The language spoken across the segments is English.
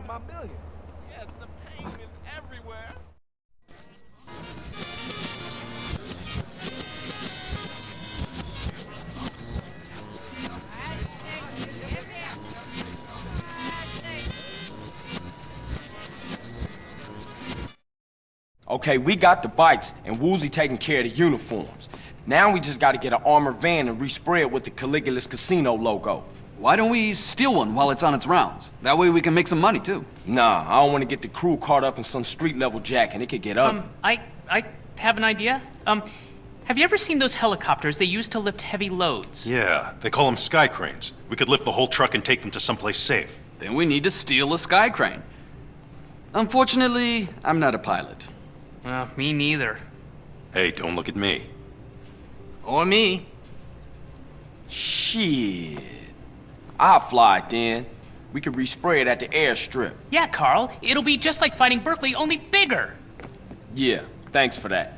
on my millions. Yes, the pain is everywhere. Okay, we got the bikes, and Woozy taking care of the uniforms. Now we just gotta get an armored van and respray it with the Caligula's Casino logo. Why don't we steal one while it's on its rounds? That way we can make some money, too. Nah, I don't want to get the crew caught up in some street-level jack, and it could get ugly. I have an idea. Have you ever seen those helicopters they use to lift heavy loads? Yeah, they call them sky cranes. We could lift the whole truck and take them to someplace safe. Then we need to steal a sky crane. Unfortunately, I'm not a pilot. Me neither. Hey, don't look at me. Or me. Shit. I'll fly it then. We could respray it at the airstrip. Yeah, Carl. It'll be just like fighting Berkeley, only bigger. Yeah, thanks for that.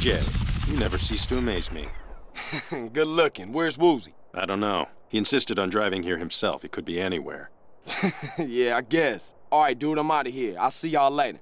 Jay. You never cease to amaze me. Good looking. Where's Woozy? I don't know. He insisted on driving here himself. He could be anywhere. Yeah, I guess. All right, dude, I'm out of here. I'll see y'all later.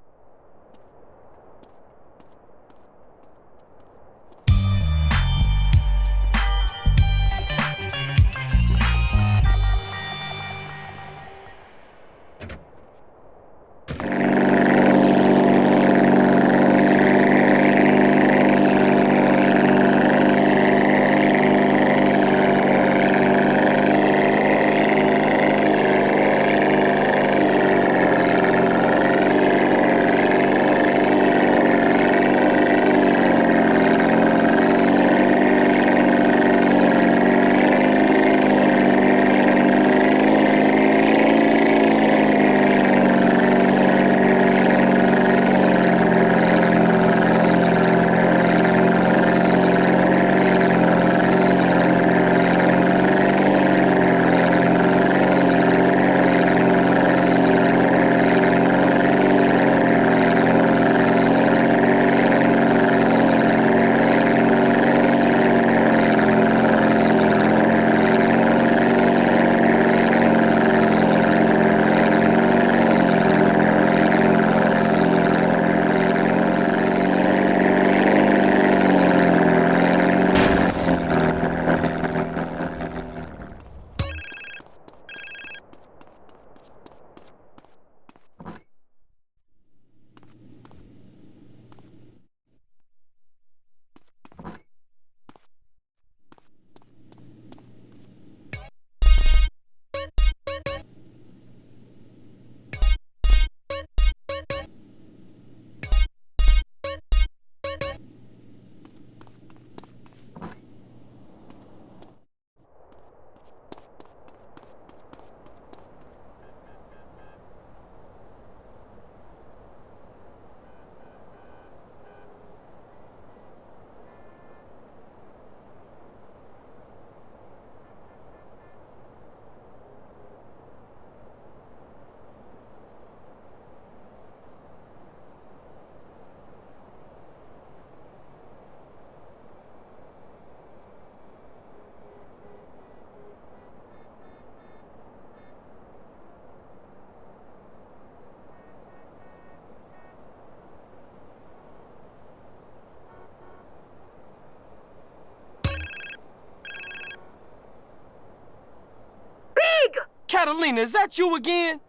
Catalina, is that you again?